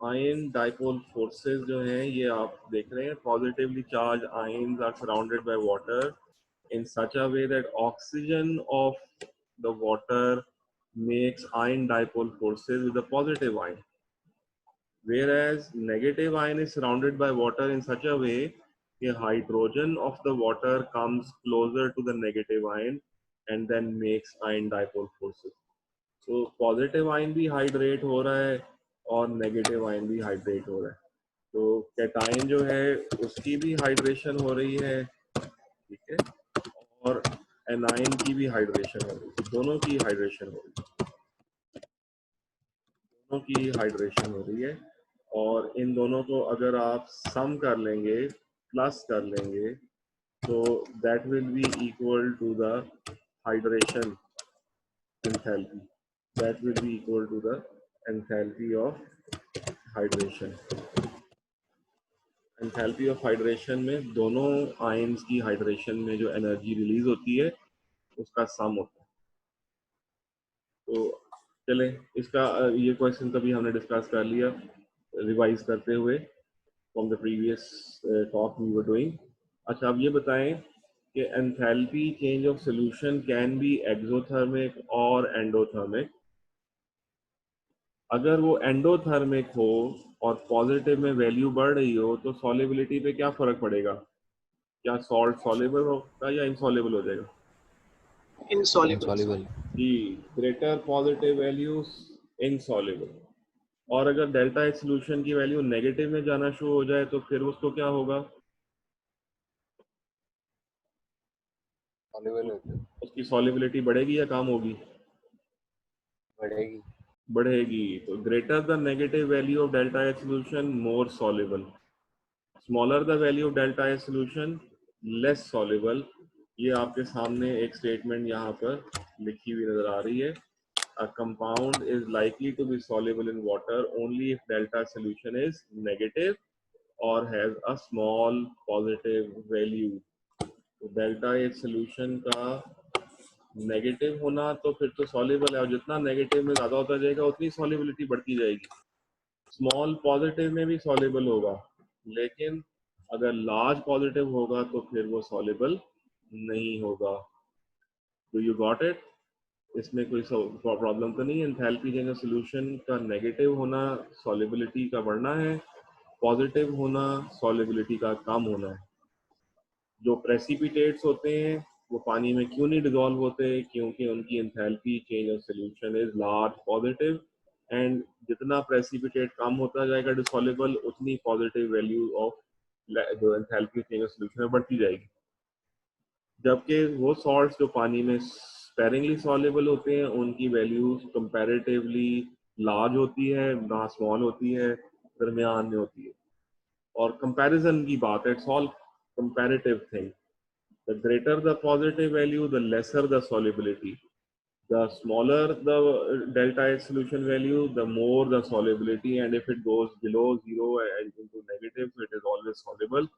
Ion dipole forces जो हैं ये आप देख रहे हैं, positively charge ions are surrounded by water in such a way that oxygen of the water makes ion dipole forces with a positive ion, whereas negative ion is surrounded by water in such a way that hydrogen of the water comes closer to the negative ion and then makes ion dipole forces. So positive ion भी hydrate हो रहा है और negative ion भी hydrate हो रहा है, तो cation जो है उसकी भी hydration हो रही है, ठीक है, और एनाइन की भी हाइड्रेशन हो रही है, दोनों की हाइड्रेशन हो रही है, दोनों की हाइड्रेशन हो रही है। और इन दोनों को अगर आप सम कर लेंगे, प्लस कर लेंगे, तो that will be equal to the hydration enthalpy, that will be equal to the enthalpy of hydration. Enthalpy of hydration में दोनों आयंस की हाइड्रेशन में जो एनर्जी रिलीज होती है उसका सम होता है। तो चले इसका ये क्वेश्चन कभी हमने डिस्कस कर लिया रिवाइज करते हुए from the previous talk we were doing. अच्छा, अब ये बताएं कि enthalpy change of solution can be exothermic और एंडोथर्मिक। अगर वो एंडोथर्मिक हो और पॉजिटिव में वैल्यू बढ़ रही हो तो सॉल्युबिलिटी पे क्या फर्क पड़ेगा? क्या सॉल्ट सॉल्युबल होगा या इनसॉल्युबल हो जाएगा? इनसॉल्युबल जी, ग्रेटर पॉजिटिव वैल्यूज इनसॉल्युबल। और अगर डेल्टा एच सोल्यूशन की वैल्यू नेगेटिव में जाना शुरू हो जाए तो फिर उसको क्या होगा? उसकी सॉल्युबिलिटी बढ़ेगी या कम होगी? बढ़ेगी। बढ़ेगी। तो greater the negative value of delta H solution more soluble, smaller the value of delta H solution less soluble. ये आपके सामने एक स्टेटमेंट यहाँ पर लिखी हुई नजर आ रही है। A compound is likely to be soluble in water only if delta solution is negative or has a small positive value. तो डेल्टा एच सोल्यूशन का नेगेटिव होना तो फिर तो सॉल्युबल है, और जितना नेगेटिव में ज्यादा होता जाएगा उतनी सॉल्युबिलिटी बढ़ती जाएगी। स्मॉल पॉजिटिव में भी सॉल्युबल होगा, लेकिन अगर लार्ज पॉजिटिव होगा तो फिर वो सॉल्युबल नहीं होगा। तो यू गॉट इट? इसमें कोई प्रॉब्लम तो नहीं है। एंथैल्पी चेंज ऑफ सॉल्यूशन का नेगेटिव होना सॉल्युबिलिटी का बढ़ना है, पॉजिटिव होना सॉल्युबिलिटी का कम होना है। जो प्रेसिपिटेट्स होते हैं वो पानी में क्यों नहीं डिसॉल्व होते? क्योंकि उनकी enthalpy change of solution is large positive, and जितना प्रेसिपिटेट कम होता जाएगा डिसॉल्वेबल, उतनी पॉजिटिव वैल्यू ऑफ जो एंथैल्पी चेंज ऑफ सॉल्यूशन है बढ़ती जाएगी। जबकि वो सॉल्ट्स जो पानी में स्पेरिंगली सॉल्युबल होते हैं उनकी वैल्यूज कंपैरेटिवली लार्ज होती है, ना स्मॉल होती है, दरमियान में होती है। और कंपैरिजन की बात है, it's all comparative thing. The greater the positive value the lesser the solubility, the smaller the delta H solution value the more the solubility, and if it goes below zero and into negative so it is always soluble.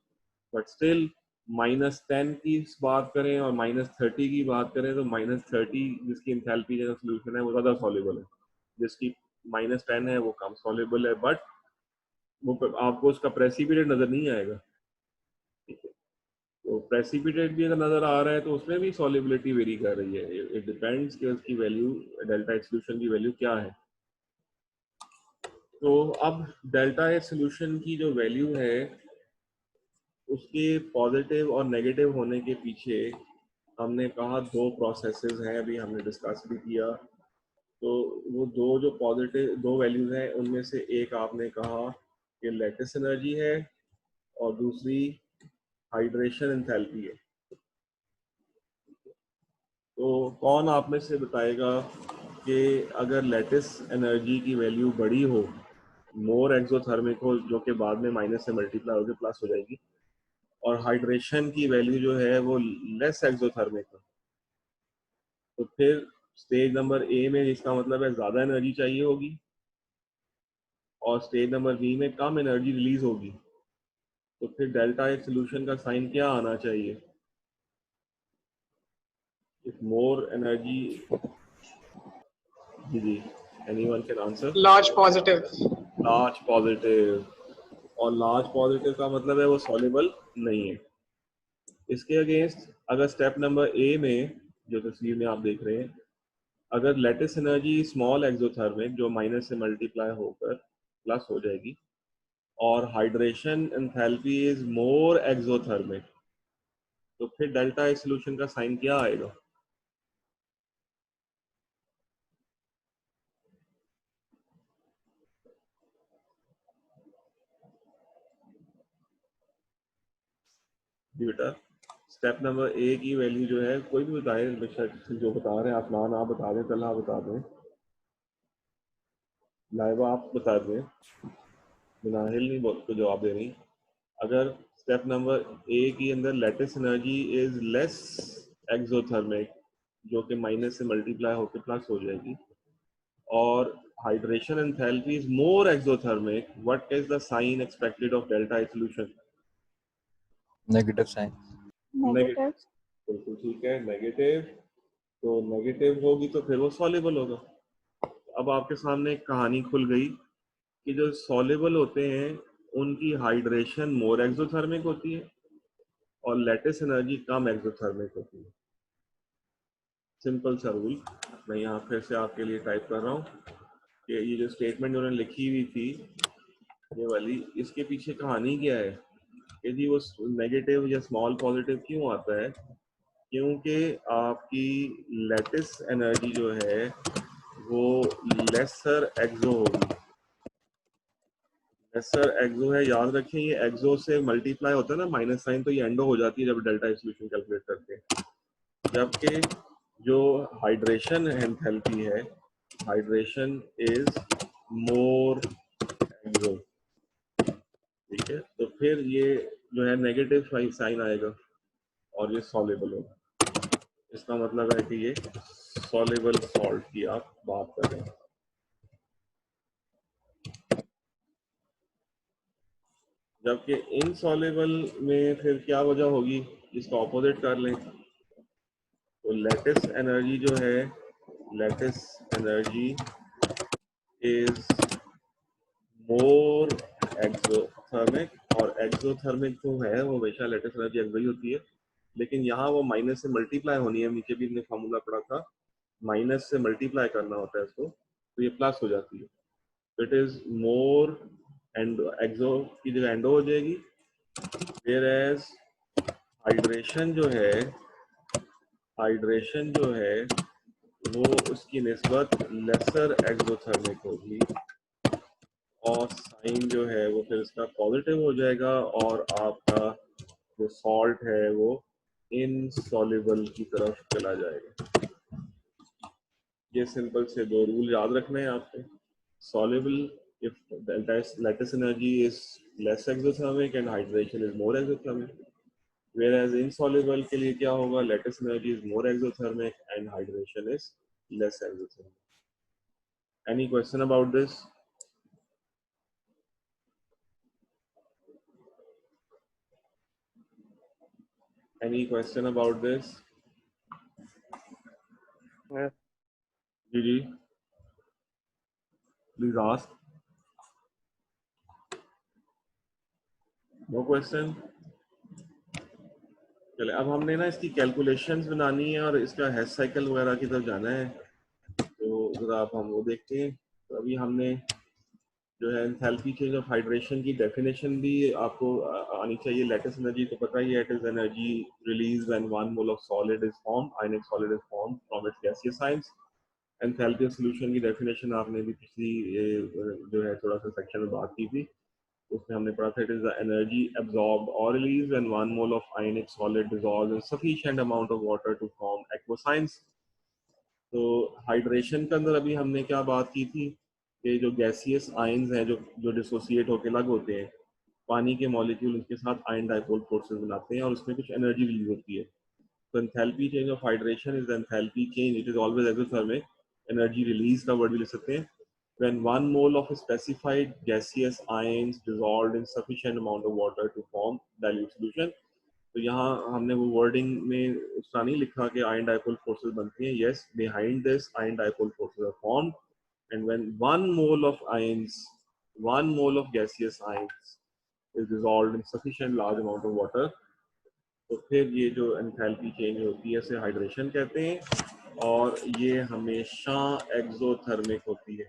But still -10 की बात करें और -30 की बात करें तो -30 जिसकी enthalpy जो सोल्यूशन है वो ज़्यादा सॉल्युबल है, जिसकी -10 है वो कम सॉल्युबल है, बट वो आपको उसका प्रेसिपिटेट नजर नहीं आएगा। ठीक है, तो प्रेसिपिटेट भी अगर नजर आ रहा है तो उसमें भी सॉल्युबिलिटी वेरी कर रही है। इट डिपेंड्स कि उसकी वैल्यू डेल्टा एच सोल्यूशन की वैल्यू क्या है। तो अब डेल्टा एच सोल्यूशन की जो वैल्यू है उसके पॉजिटिव और नेगेटिव होने के पीछे हमने कहा दो प्रोसेसेस हैं, अभी हमने डिस्कस भी किया। तो वो जो पॉजिटिव दो वैल्यूज हैं उनमें से एक आपने कहा कि लैटिस एनर्जी है और दूसरी हाइड्रेशन एंथैल्पी है। तो कौन आप में से बताएगा कि अगर लैटिस एनर्जी की वैल्यू बड़ी हो, मोर एक्सोथर्मिक हो, जो कि बाद में माइनस से मल्टीप्लाई होकर प्लस हो जाएगी, और हाइड्रेशन की वैल्यू जो है वो लेस एक्सोथर्मिक हो, तो फिर स्टेज नंबर ए में इसका मतलब है ज़्यादा एनर्जी चाहिए होगी और स्टेज नंबर बी में कम एनर्जी रिलीज होगी। तो फिर डेल्टा एच सोल्यूशन का साइन क्या आना चाहिए? इफ मोर एनर्जी, जी anyone can answer? Large positive. Large positive, और लार्ज पॉजिटिव का मतलब है वो सॉल्युबल नहीं है। इसके अगेंस्ट अगर स्टेप नंबर ए में जो तस्वीर में आप देख रहे हैं, अगर लेटिस एनर्जी स्मॉल एक्सोथर्मिक जो माइनस से मल्टीप्लाई होकर प्लस हो जाएगी, और hydration enthalpy is more exothermic, तो फिर डेल्टा एच सोल्यूशन का साइन क्या आएगा? जी बेटा, स्टेप नंबर ए की वैल्यू जो है, कोई भी बताए, बेशक जो बता रहे हैं, आसमान आप बता दें, तलहा बता दें, लाइबा आप बता दें, मुनाहिल नहीं बोल को जवाब दे रही। अगर स्टेप नंबर ए की अंदर lattice energy is less exothermic, जो कि माइनस से मल्टीप्लाई होकर प्लस हो जाएगी, और hydration enthalpy is more exothermic, what is the sign expected of delta H solution? Negative sign. Negative. बिल्कुल ठीक है, नेगेटिव। तो नेगेटिव होगी तो फिर वो सॉल्युबल होगा। अब आपके सामने एक कहानी खुल गई कि जो सॉल्युबल होते हैं उनकी हाइड्रेशन मोर एक्सोथर्मिक होती है और लेटिस एनर्जी कम एक्सोथर्मिक होती है। सिंपल सा रूल मैं यहाँ फिर से आपके लिए टाइप कर रहा हूँ कि ये जो स्टेटमेंट उन्होंने लिखी हुई थी ये वाली, इसके पीछे कहानी क्या है कि जी वो नेगेटिव या स्मॉल पॉजिटिव क्यों आता है? क्योंकि आपकी लेटिस एनर्जी जो है वो लेसर एक्सो होगी। लेसर एक्सो है, याद रखें, ये एक्सो से मल्टीप्लाई होता है ना माइनस साइन, तो ये एंडो हो जाती है जब डेल्टा सॉल्यूशन कैलकुलेट करते हैं। जबकि जो हाइड्रेशन एंथैल्पी है, हाइड्रेशन इज मोर एक्सो, ठीक है, तो फिर ये जो है नेगेटिव साइन आएगा और ये सॉल्युबल होगा। इसका मतलब है कि ये सॉल्युबल सॉल्ट की आप बात कर रहे हैं। जबकि इनसॉल्युबल में फिर क्या वजह होगी, इसका ऑपोजिट कर लें तो लेटिस एनर्जी जो है, lattice energy is more exothermic, और एक्सोथर्मिक जो है वो हमेशा लेटिस एनर्जी एक्सो ही होती है, लेकिन यहाँ वो माइनस से मल्टीप्लाई होनी है, नीचे भी हमने फार्मूला पढ़ा था, माइनस से मल्टीप्लाई करना होता है इसको, तो ये प्लस हो जाती है। इट इज मोर एंडो, एक्सो की जगह एंडो हो जाएगी, वेयर एज हाइड्रेशन जो है, हाइड्रेशन जो है वो उसकी निस्बत लेसर एक्सोथर्मिक होगी, और साइन जो है वो फिर इसका पॉजिटिव हो जाएगा, और आपका जो सॉल्ट है वो इनसॉल्युबल की तरफ चला जाएगा। ये सिंपल से दो रूल याद रखने हैं आपको। Soluble if delta lattice energy is less exothermic and hydration is more exothermic, whereas insoluble के लिए क्या होगा, lattice energy is more exothermic and hydration is less exothermic. Any question about this? Any question about this? Ji please ask. No question? चले, अब हमने ना इसकी calculations बनानी है और इसका हेस साइकिल वगैरह की तरफ जाना है, तो जरा आप हम वो देखते हैं। तो अभी हमने जो है एंथैल्पी चेंज ऑफ हाइड्रेशन की डेफिनेशन भी आपको आनी चाहिए। लेटिस एनर्जी तो पता ही है, it is energy release when 1 mole of solid is formed, ionic solid is formed from its gaseous ions. Enthalpy of solution की डेफिनेशन आपने भी पिछली जो है थोड़ा सा सेक्शन में बात की थी, उसमें हमने पढ़ा था, it is the energy absorbed और release when 1 mole of ionic solid dissolves in sufficient amount of water to form aqueous ions. तो हाइड्रेशन के अंदर अभी हमने क्या बात की थी कि जो गैसियस आयंस हैं जो जो डिसोसिएट होकर अलग होते हैं, पानी के मॉलिक्यूल उनके साथ आयन डाइपोल फोर्सेस बनाते हैं और उसमें कुछ एनर्जी रिलीज होती है। तो enthalpy change of hydration is enthalpy change, it is always exothermic. Energy release का वर्ड भी लिख सकते हैं। when 1 mole of a specified gaseous ions dissolved in sufficient amount of water to form dilute solution। तो यहाँ हमने वो wording में उस तरह नहीं लिखा कि आयन डाइपोल फोर्सेस बनती हैं, yes, behind this ion dipole forces are formed, and when 1 mole of ions 1 mole of gaseous ions is dissolved in sufficient large amount of water, तो फिर ये जो एंथैल्पी चेंज होती है इसे हाइड्रेशन कहते हैं और ये हमेशा एक्सोथर्मिक होती है.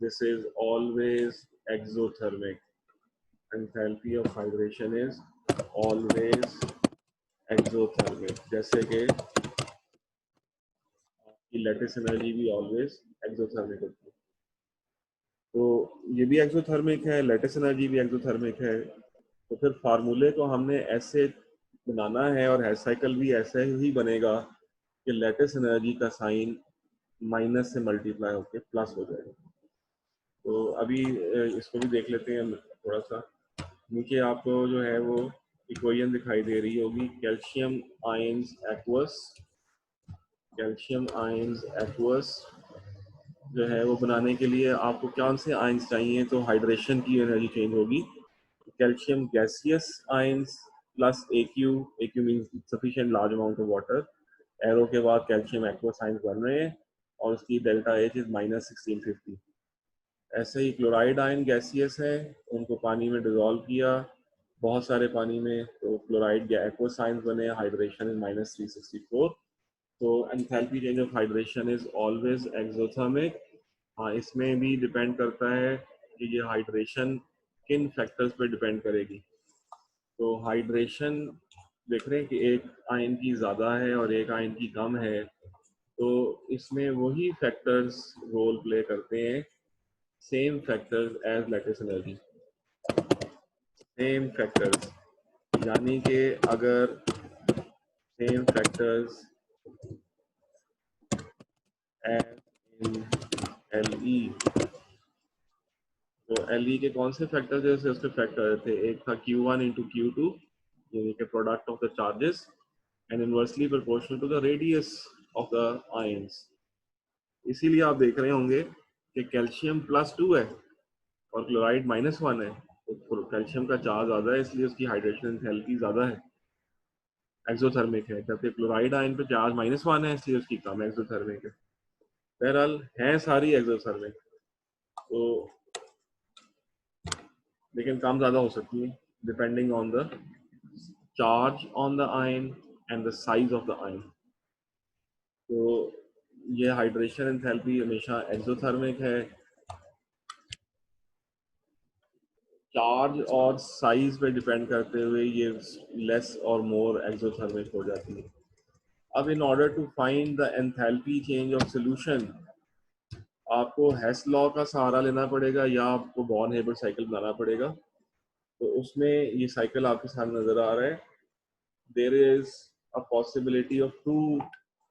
This is always exothermic. Enthalpy of hydration is always exothermic. जैसे कि लैटिस एनर्जी भी ऑलवेज एक्सोथर्मिक होती है. तो ये भी एक्सोथर्मिक है, लैटिस एनर्जी भी एक्सोथर्मिक है. तो फिर फार्मूले को हमने ऐसे बनाना है और हेड साइकिल भी ऐसे ही बनेगा कि लैटिस एनर्जी का साइन माइनस से मल्टीप्लाई होकर प्लस हो जाएगा. तो अभी इसको भी देख लेते हैं थोड़ा सा. नीचे आपको जो है वो इक्वेशन दिखाई दे रही होगी. Calcium ions aqueous, calcium ions aqueous जो है वो बनाने के लिए आपको कौन से आयंस चाहिए, तो हाइड्रेशन की एनर्जी चेंज होगी. Calcium gaseous ions plus AQ, AQ means sufficient large amount of water. Arrow के बाद कैल्शियम एक्वस आयंस बन रहे हैं और उसकी डेल्टा H इज -1650. ऐसे ही क्लोराइड आयन गैसियस है, उनको पानी में डिजोल्व किया बहुत सारे पानी में, तो क्लोराइड एक्वस आयंस बने, हाइड्रेशन इज -364. तो enthalpy change of hydration is always exothermic. हाँ, इसमें भी डिपेंड करता है कि ये हाइड्रेशन किन फैक्टर्स पे डिपेंड करेगी. तो हाइड्रेशन देख रहे हैं कि एक आयन की ज़्यादा है और एक आयन की कम है, तो इसमें वही फैक्टर्स रोल प्ले करते हैं, same factors as lattice energy. Same factors यानी कि अगर same factors as in LE, तो LE के कौन से फैक्टर जैसे उसके फैक्टर थे, एक था Q1 इंटू Q2 यानी कि product of the charges and inversely proportional to the radius of the ions. इसीलिए आप देख रहे होंगे कि कैल्शियम +2 है और क्लोराइड -1 है. तो कैल्शियम का चार्ज ज़्यादा है इसलिए उसकी हाइड्रेशन एंथैल्पी ज़्यादा है, एक्सोथर्मिक है, जबकि क्लोराइड आयन पे चार्ज -1 है इसलिए उसकी कम एक्सोथर्मिक है. बहरहाल हैं सारी एक्सोथर्मिक, तो लेकिन कम ज़्यादा हो सकती है depending on the charge on the ion and the size of the ion. तो ये हाइड्रेशन एंथैल्पी हमेशा एक्सोथर्मिक है. चार्ज और साइज पे डिपेंड करते हुए ये लेस और मोर एक्सोथर्मिक हो जाती है. अब in order to find the enthalpy change of solution आपको हेस लॉ का सहारा लेना पड़ेगा या आपको बॉर्न-हेबर साइकिल बनाना पड़ेगा. तो उसमें ये साइकिल आपके सामने नजर आ रहा है. There is a possibility of 2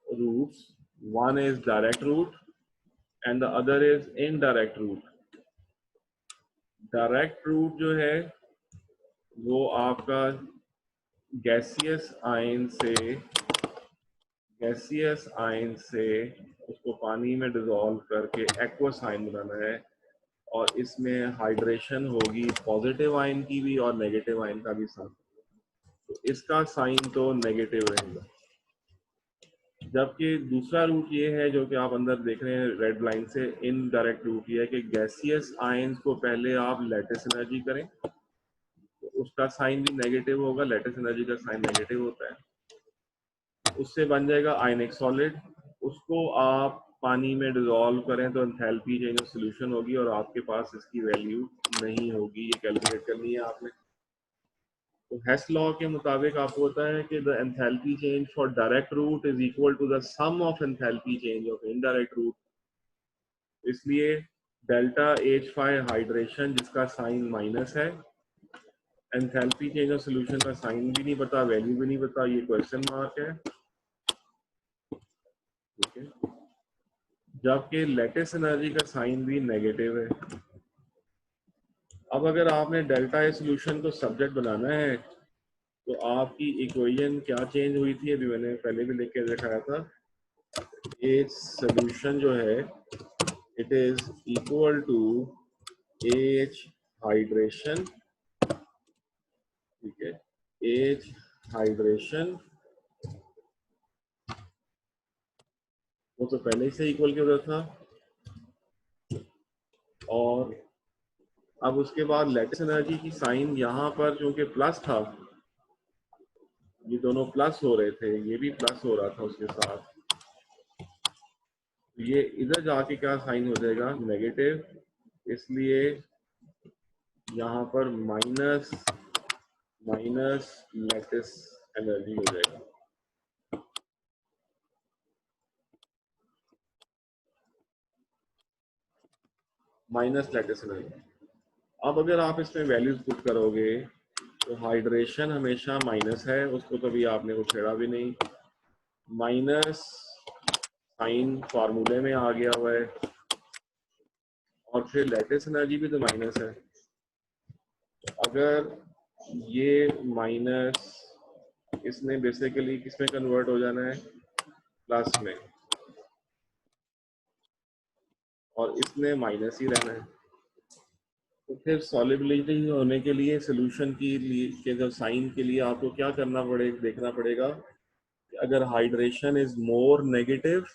routes. One is direct route and the other is indirect route. Direct route जो है वो आपका गैसियस आयन से उसको पानी में डिजोल्व करके एक्वस आयन बनाना है और इसमें हाइड्रेशन होगी पॉजिटिव आयन की भी और नेगेटिव आयन का भी साथ. तो इसका साइन तो नेगेटिव रहेगा. जबकि दूसरा रूट ये है जो कि आप अंदर देख रहे हैं रेड लाइन से, इनडायरेक्ट रूट ये है कि गैसियस आयंस को पहले आप लैटिस एनर्जी करें तो उसका साइन भी नेगेटिव होगा. लैटिस एनर्जी का साइन नेगेटिव होता है. उससे बन जाएगा आयनिक सॉलिड. उसको आप पानी में डिजोल्व करें तो एंथैल्पी चेंज ऑफ सॉल्यूशन होगी और आपके पास इसकी वैल्यू नहीं होगी. ये कैलकुलेट करनी है आपने. तो हेस लॉ के मुताबिक आपको होता है कि the enthalpy change for direct route is equal to the sum of enthalpy change of indirect route. इसलिए डेल्टा H5 हाइड्रेशन जिसका साइन माइनस है, एंथैल्पी चेंज ऑफ सॉल्यूशन का साइन भी नहीं पता, वैल्यू भी नहीं पता, ये क्वेश्चन मार्क है. ठीक है, जबकि लैटिस एनर्जी का साइन भी नेगेटिव है. अब अगर आपने डेल्टा ए सॉल्यूशन को सब्जेक्ट बनाना है तो आपकी इक्वेशन क्या चेंज हुई थी, अभी मैंने पहले भी लिख के दिखाया था. एच सॉल्यूशन जो है it is equal to H hydration. ठीक है, एच हाइड्रेशन वो तो पहले से इक्वल के उधर था और अब उसके बाद लेटिस एनर्जी की साइन यहाँ पर चूंकि प्लस था, ये दोनों प्लस हो रहे थे, ये भी प्लस हो रहा था उसके साथ, ये इधर जाके क्या साइन हो जाएगा, नेगेटिव, इसलिए यहाँ पर माइनस माइनस लेटिस एनर्जी हो जाएगा, माइनस लेटिस एनर्जी। अब अगर आप इसमें वैल्यूज पुट करोगे तो हाइड्रेशन हमेशा माइनस है, उसको कभी आपने को छेड़ा भी नहीं, माइनस साइन फार्मूले में आ गया हुआ है, और फिर लेटिस एनर्जी भी तो माइनस है। अगर ये माइनस, इसने बेसिकली किस में कन्वर्ट हो जाना है, प्लस में, और इसने माइनस ही रहना है। तो फिर सॉलिबिलिटी होने के लिए सोल्यूशन के लिए के जो साइन के लिए आपको क्या करना पड़ेगा, देखना पड़ेगा कि अगर hydration is more negative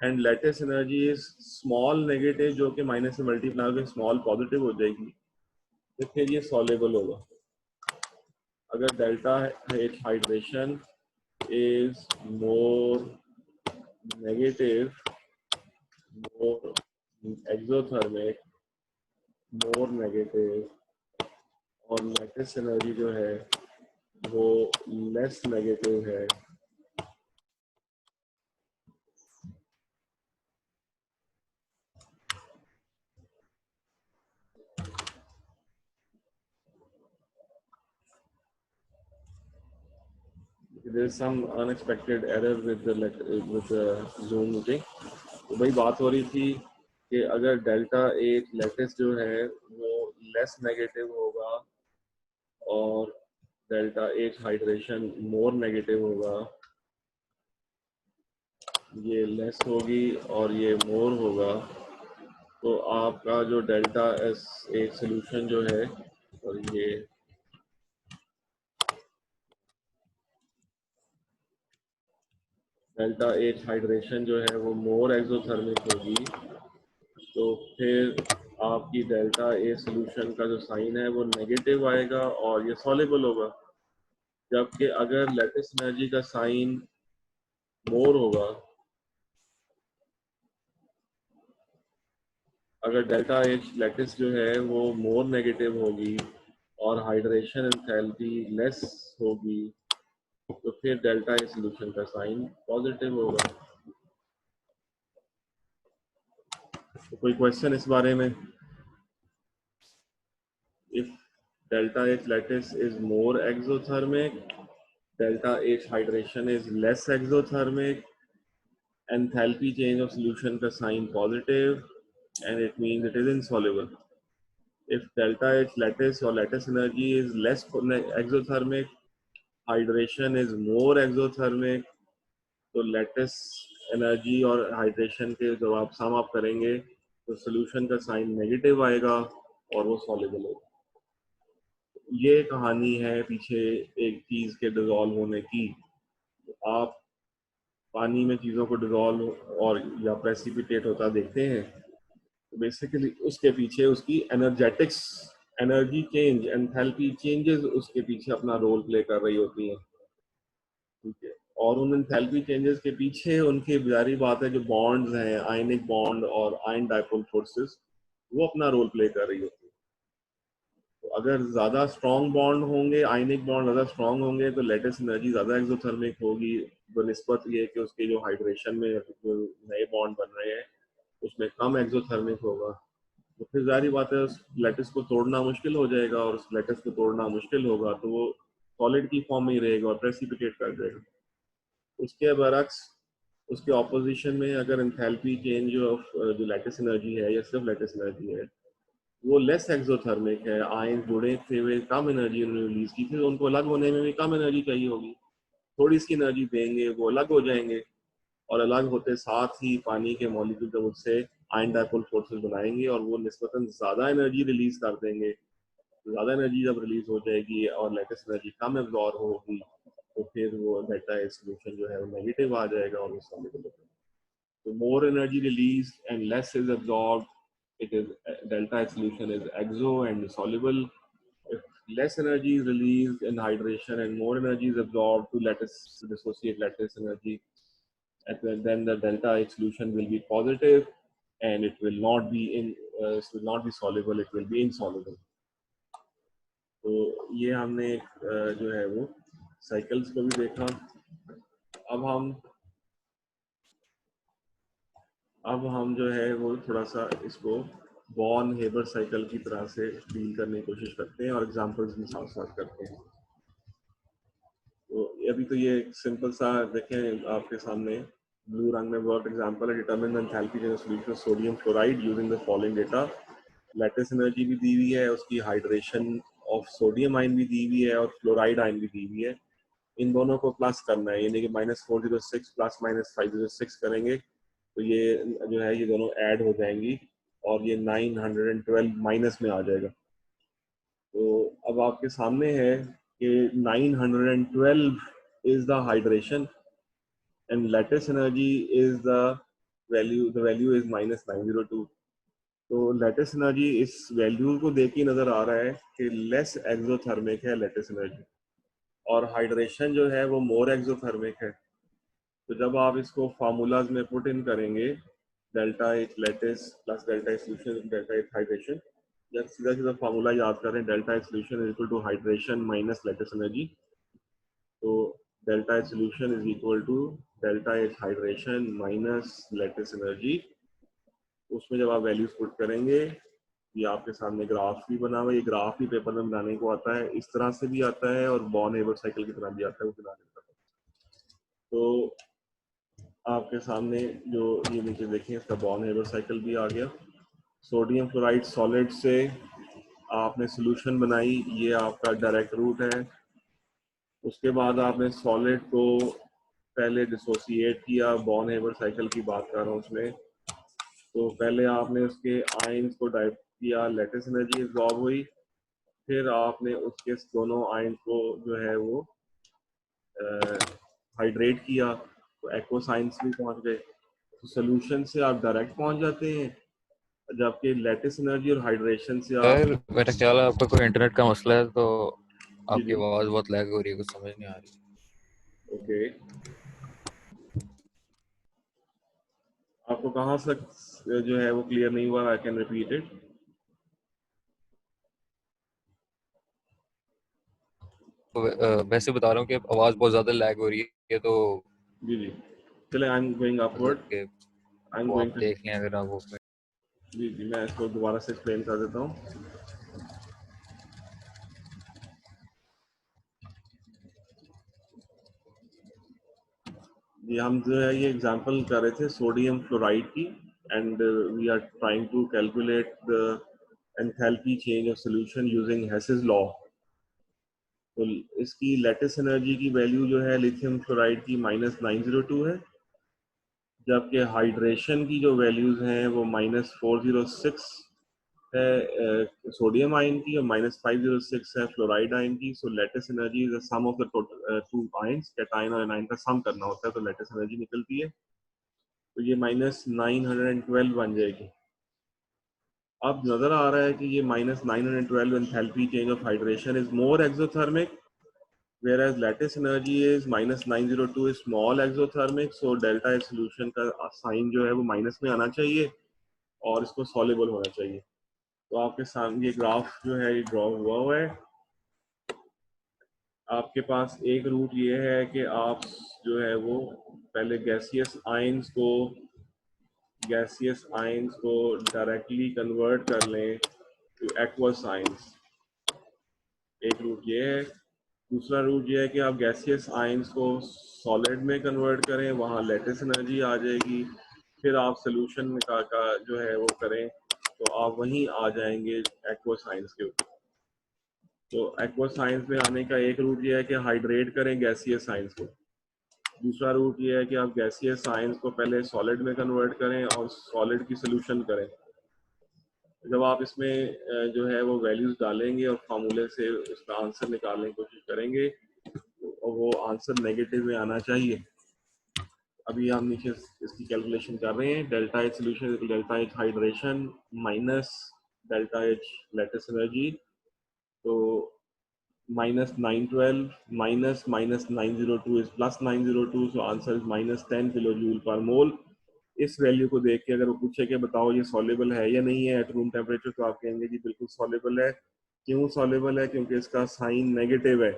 and lattice energy is small negative, जो कि माइनस से मल्टीप्लाई होकर स्मॉल पॉजिटिव हो जाएगी, तो फिर ये सॉलेबल होगा। अगर delta H hydration is more negative, more exothermic, more negative, और लेटिस एनर्जी जो है वो लेस नेगेटिव है, there is some unexpected error with the Zoom meeting। तो वही बात हो रही थी कि अगर डेल्टा एच लेटिस जो है वो लेस नेगेटिव होगा और delta H hydration more negative होगा, ये लेस होगी और ये मोर होगा, तो आपका जो डेल्टा एस एच सोल्यूशन जो है, और ये डेल्टा एच हाइड्रेशन जो है वो मोर एक्सोथर्मिक होगी, तो फिर आपकी डेल्टा ए सोल्यूशन का जो साइन है वो नेगेटिव आएगा और ये सॉल्युबल होगा। जबकि अगर लेटिस एनर्जी का साइन मोर होगा, अगर डेल्टा एच लेटिस जो है वो मोर नेगेटिव होगी और हाइड्रेशन एंथैल्पी लेस होगी, तो फिर डेल्टा ए सोल्यूशन का साइन पॉजिटिव होगा। तो कोई क्वेश्चन इस बारे में? If delta H lattice is more exothermic, delta H hydration is less exothermic, enthalpy change of solution का sign positive, and it means it is insoluble. If delta H lattice or lattice energy is less exothermic, hydration is more exothermic, तो lattice energy और hydration के जब आप sum up करेंगे तो solution का sign negative आएगा और वो soluble होगा। ये कहानी है पीछे एक चीज के डिजोल्व होने की। आप पानी में चीजों को डिजोल्व और या प्रेसिपिटेट होता देखते हैं, तो बेसिकली उसके पीछे उसकी energetics, energy change, enthalpy changes उसके पीछे अपना रोल प्ले कर रही होती हैं, ठीक है। और उन एंथैल्पी चेंजेस के पीछे उनकी जारी बात है, जो बॉन्ड्स हैं, आयनिक बॉन्ड और आयन डाइपोल फोर्सेस, वो अपना रोल प्ले कर रही होती है। तो अगर ज्यादा स्ट्रॉन्ग बॉन्ड होंगे, आयनिक बॉन्ड ज्यादा स्ट्रॉन्ग होंगे, तो लेटिस एनर्जी ज्यादा एक्सोथर्मिक होगी बनिस्बत ये कि उसके जो हाइड्रेशन में जो नए बॉन्ड बन रहे हैं उसमें कम एक्सोथर्मिक होगा। तो फिर जारी बात है उस लेटिस को तोड़ना मुश्किल हो जाएगा, और उस लेटिस को तोड़ना मुश्किल होगा तो वो सॉलिड की फॉर्म में ही रहेगा और प्रेसिपिटेट कर जाएगा। उसके बरक्स, उसके ऑपोजिशन में अगर एंथैल्पी चेंज ऑफ जो लेटिस एनर्जी है या सिर्फ लेटिस एनर्जी है वो लेस एक्सोथर्मिक है, आयन जुड़े थे हुए कम एनर्जी उन्होंने रिलीज की थी, तो उनको अलग होने में भी कम एनर्जी चाहिए होगी, थोड़ी सी एनर्जी देंगे वो अलग हो जाएंगे, और अलग होते साथ ही पानी के मॉलिक्यूल जब उससे आयन डाइपोल फोर्सेस बनाएंगे और वो निस्बतन ज़्यादा एनर्जी रिलीज कर देंगे। ज़्यादा एनर्जी जब रिलीज हो जाएगी और लेटेस्ट एनर्जी कम एब्जॉर्ब होगी, तो फिर वो डेल्टा ए सोल्यूशन जो है वो नेगेटिव आ जाएगा और वो सॉल्युबल हो जाएगा। तो more energy release and less is absorb it is delta H solution is exo and soluble. If less energy is released in hydration and more energy is absorbed to dissociate lattice energy, then the delta H solution will be positive and it will not be soluble, it will be insoluble. तो ये हमने जो है वो cycles को भी देखा. अब हम जो है वो थोड़ा सा इसको बॉर्न हेबर साइकिल की तरह से डील करने की कोशिश करते हैं और एग्जांपल्स भी साथ साथ करते हैं. तो अभी तो ये सिंपल सा देखें आपके सामने ब्लू रंग में वर्क एग्जांपल है. Determine the enthalpy in solution of sodium chloride using the following data. Lattice energy भी दी हुई है, उसकी हाइड्रेशन ऑफ सोडियम आयन भी दी हुई है और क्लोराइड आयन भी दी हुई है. इन दोनों को प्लस करना है, यानी कि -406 प्लस -506 करेंगे तो ये जो है ये दोनों ऐड हो जाएंगी और ये 912 माइनस में आ जाएगा. तो अब आपके सामने है कि 912 is the hydration and lattice energy is the value is -902. तो lattice energy इस वैल्यू को देख के नजर आ रहा है कि लेस एक्सोथर्मिक है lattice energy और हाइड्रेशन जो है वो मोर एक्सोथर्मिक है. तो जब आप इसको फार्मूलाज में पुट इन करेंगे delta H lattice plus delta H solution delta H hydration, जब सीधा सीधा फार्मूला याद करें delta H solution is equal to hydration minus lattice energy. तो delta H solution is equal to delta H hydration minus lattice energy. उसमें जब आप values put करेंगे ये आपके सामने ग्राफ भी बना हुआ है. ये ग्राफ भी पेपर में बनाने को आता है, इस तरह से भी आता है और बॉर्न हेबर साइकिल की तरह भी आता है वो बनाने का. तो आपके सामने जो ये नीचे देखें इसका बॉर्न हेबर साइकिल भी आ गया. सोडियम क्लोराइड सॉलिड से आपने सॉल्यूशन बनाई, ये आपका डायरेक्ट रूट है. उसके बाद आपने सॉलिड को पहले डिसोसिएट किया, बॉर्न हेबर साइकिल की बात कर रहा हूँ उसमें. तो पहले आपने उसके आयंस को डाइव किया, लैटिस एनर्जी एब्जॉर्ब हुई, फिर आपने उसके दोनों आयंस को जो है वो हाइड्रेट किया तो एक्वस आयंस भी पहुंच गए. तो सोल्यूशन से आप डायरेक्ट पहुंच जाते हैं, जबकि लैटिस एनर्जी और हाइड्रेशन से आप सर मेरा ख्याल है आपका कोई इंटरनेट का मसला है तो जी आपकी जी आवाज बहुत लैग हो रही है, कुछ समझ नहीं आ रही. ओके. आपको कहाँ से जो है वो क्लियर नहीं हुआ? I can repeat it. तो वैसे बता रहा हूँ कि आवाज बहुत ज्यादा लैग हो रही है तो जी जी चले, आई एम गोइंग अपवर्ड. मतलब कि आई एम वो गोइंग आप टू देख लें अगर आप वो. जी जी मैं इसको दोबारा से एक्सप्लेन कर देता हूँ. ये हम जो है ये एग्जांपल कर रहे थे सोडियम फ्लोराइड की and we are trying to calculate the enthalpy change of solution using Hess's law. तो इसकी लैटिस एनर्जी की वैल्यू जो है लिथियम फ्लोराइड की -902 है, जबकि हाइड्रेशन की जो वैल्यूज हैं वो -406 है सोडियम आयन की और -506 है फ्लोराइड आयन की. So lattice energy is the sum of the total two ions, cation और एनायन का सम करना होता है तो लैटिस एनर्जी निकलती है. तो ये -912 बन जाएगी. अब नजर आ रहा है कि ये -912 enthalpy change of hydration is more exothermic whereas lattice energy is -902 is small exothermic. so delta H solution का साइन जो है वो माइनस में आना चाहिए और इसको सॉल्युबल होना चाहिए. तो आपके सामने ये ग्राफ जो है ये ड्रॉ हुआ है. आपके पास एक रूट ये है कि आप जो है वो पहले गैसियस आयंस को डायरेक्टली कन्वर्ट कर लें टू एक्वस आयंस. एक रूट ये है. दूसरा रूट ये है कि आप गैसियस आयंस को सॉलिड में कन्वर्ट करें, वहाँ लैटिस एनर्जी आ जाएगी. फिर आप सोल्यूशन में का जो है वो करें तो आप वहीं आ जाएंगे एक्वस आयंस के ऊपर. तो एक्वस आयंस में आने का एक रूट ये है कि हाइड्रेट करें गैसियस आयंस को. दूसरा रूट ये है कि आप गैसियस आयंस को पहले सॉलिड में कन्वर्ट करें और सॉलिड की सोल्यूशन करें. जब आप इसमें जो है वो वैल्यूज डालेंगे और फार्मूले से उसका आंसर निकालने की कोशिश करेंगे और वो आंसर नेगेटिव में आना चाहिए. अभी हम नीचे इसकी कैलकुलेशन कर रहे हैं। Delta H solution delta H hydration minus delta H latest energy, तो -912 minus -902 is +902, so answer is -10 kilo joule per mole. इस वैल्यू को देख के अगर वो पूछे कि बताओ ये सॉल्युबल है या नहीं है एट रूम टेम्परेचर, तो आप कहेंगे जी बिल्कुल सॉल्युबल है। क्यों सॉल्युबल है? क्योंकि इसका साइन नेगेटिव है,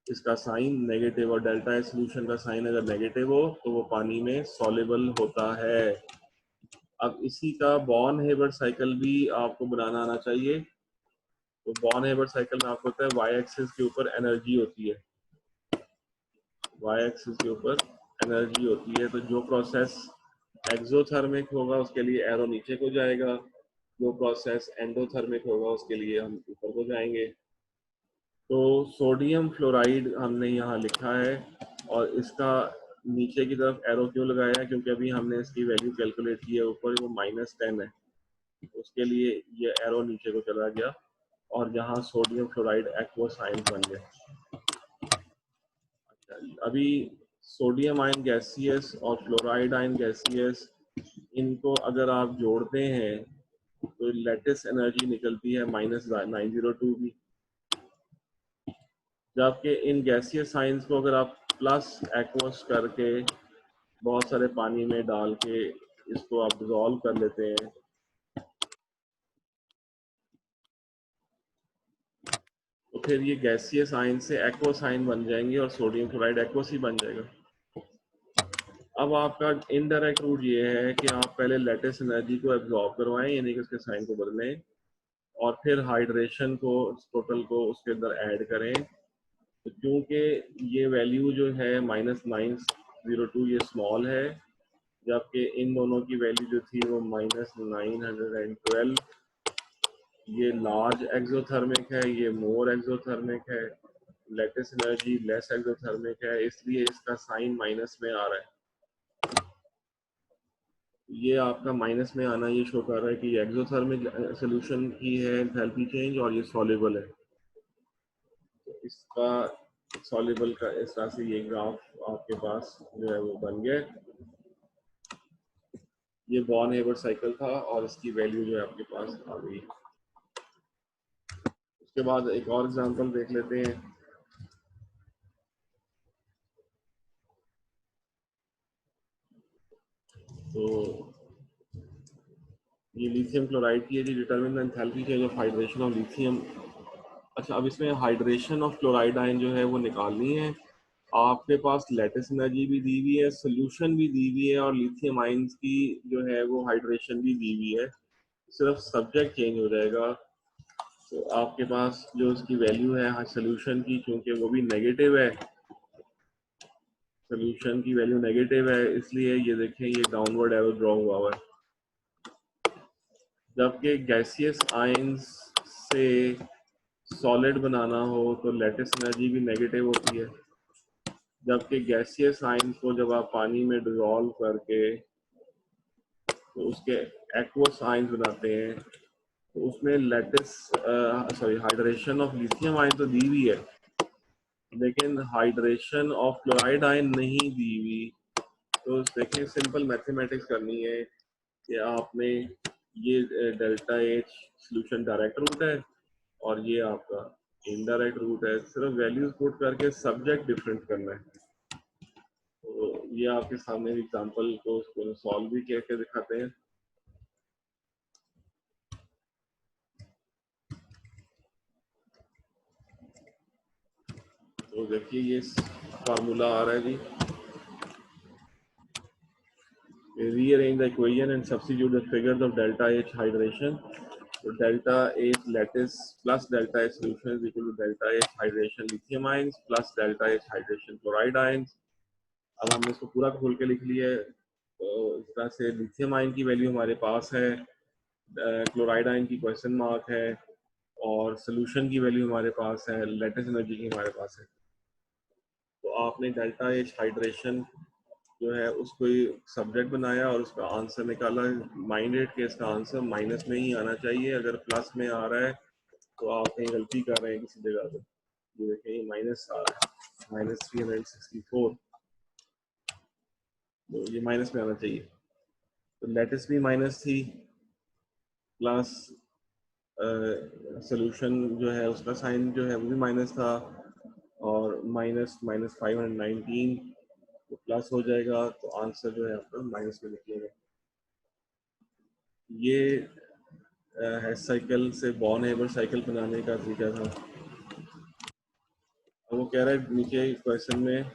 इसका साइन नेगेटिव, और डेल्टा एच सोल्यूशन का साइन अगर नेगेटिव हो तो वो पानी में सॉल्युबल होता है। अब इसी का बॉर्न हेबर्ट साइकिल भी आपको बनाना आना चाहिए। तो बॉर्न हेबर्ट साइकिल में आपको पता है वाई एक्सिस के ऊपर एनर्जी होती है, वाई एक्सिस के ऊपर एनर्जी होती है। तो जो प्रोसेस एक्सोथर्मिक होगा उसके लिए एरो नीचे को जाएगा, जो प्रोसेस एंडोथर्मिक होगा उसके लिए हम ऊपर को जाएंगे। तो सोडियम फ्लोराइड हमने यहाँ लिखा है, और इसका नीचे की तरफ एरो क्यों लगाया है? क्योंकि अभी हमने इसकी वैल्यू कैलकुलेट की है, ऊपर वो -10 है, उसके लिए ये एरो नीचे को चला गया, और जहाँ सोडियम फ्लोराइड एक्वस आयन बन गए। अभी सोडियम आयन गैसियस और फ्लोराइड आयन गैसियस, इनको अगर आप जोड़ते हैं तो लेटेस्ट एनर्जी निकलती है -902 की, जबकि इन गैसियस आयंस को अगर आप प्लस एक्वस करके बहुत सारे पानी में डाल के इसको आप डिसॉल्व कर लेते हैं, तो फिर ये गैसियस आयन से एक्वस आयन बन जाएंगे और सोडियम क्लोराइड एक्वस ही बन जाएगा। अब आपका इनडायरेक्ट रूट ये है कि आप पहले लेटेस्ट एनर्जी को एब्जॉर्ब करवाएं, यानी कि उसके साइन को बदलें, और फिर हाइड्रेशन को टोटल को उसके अंदर ऐड करें। तो क्योंकि ये वैल्यू जो है -902 ये स्मॉल है, जबकि इन दोनों की वैल्यू जो थी वो -912, ये लार्ज एक्सोथर्मिक है, ये मोर एक्सोथर्मिक है, लेटेस्ट एनर्जी लेस एक्सोथर्मिक है, इसलिए इसका साइन माइनस में आ रहा है। ये आपका माइनस में आना ये शो कर रहा है कि ये एक्सोथर्मिक सोल्यूशन की है एंथैल्पी चेंज, और ये सॉल्युबल है। तो इसका सॉल्युबल का इस तरह से ये ग्राफ आपके पास जो है वो बन गया। ये बॉर्न हेबर्ट साइकिल था और इसकी वैल्यू जो है आपके पास आ गई। उसके बाद एक और एग्जांपल देख लेते हैं। तो ये लिथियम क्लोराइड की है जी, determine the enthalpy change of hydration of lithium. अच्छा, अब इसमें हाइड्रेशन ऑफ क्लोराइड आयन जो है वो निकालनी है। आपके पास लेटेस्ट एनर्जी भी दी हुई है, सोल्यूशन भी दी हुई है, और लिथियम आयंस की जो है वो हाइड्रेशन भी दी हुई है, सिर्फ सब्जेक्ट चेंज हो जाएगा। तो आपके पास जो उसकी वैल्यू है सोल्यूशन की, चूंकि वो भी नेगेटिव है, सोल्यूशन की वैल्यू नेगेटिव है, इसलिए ये देखें ये डाउनवर्ड एरो ड्रॉ हुआ हुआ है। जबकि गैसियस आयंस से सॉलिड बनाना हो तो लेटेस्ट एनर्जी भी नेगेटिव होती है, जबकि गैसियस आयंस को जब आप पानी में डिसॉल्व करके तो उसके एक्वस आयंस बनाते हैं, तो उसमें हाइड्रेशन ऑफ लिथियम आयन तो दी हुई है, लेकिन हाइड्रेशन ऑफ क्लोराइड आयन नहीं दी हुई। तो देखें सिंपल मैथमेटिक्स करनी है कि आपने ये delta H solution direct route है और ये आपका इनडायरेक्ट रूट है, सिर्फ वैल्यूज पुट करके सब्जेक्ट डिफरेंट करना है। तो ये आपके सामने एग्जांपल को सॉल्व भी करके दिखाते हैं। तो देखिए ये फार्मूला आ रहा है जी, rearrange the equation and substitute the figures of delta H hydration. So delta H lattice plus delta H solution is equal to delta H hydration lithium ions plus delta H hydration chloride ions. अब हमने इसको पूरा खोल के लिख लिया है। तो इस तरह से लिथियम आयन की वैल्यू हमारे पास है, क्लोराइड आयन की क्वेश्चन मार्क है, और सोल्यूशन की वैल्यू हमारे पास है, लेटेस्ट एनर्जी की हमारे पास है। तो आपने डेल्टा एच हाइड्रेशन जो है उसको सब्जेक्ट बनाया और उसका आंसर निकाला। माइंडेड के इसका आंसर माइनस में ही आना चाहिए, अगर प्लस में आ रहा है तो आप कहीं गलती कर रहे हैं किसी जगह पे। ये देखें ये माइनस आ रहा है, -364। तो ये माइनस में आना चाहिए। तो लेटिस भी माइनस थी, प्लस सोल्यूशन जो है उसका साइन जो है वो भी माइनस था, और माइनस माइनस 519 तो प्लस हो जाएगा, तो आंसर जो है आपका माइनस में निकलेगा। ये है साइकिल से बॉर्न हेबर साइकिल बनाने का तरीका था। अब वो कह रहा है नीचे क्वेश्चन में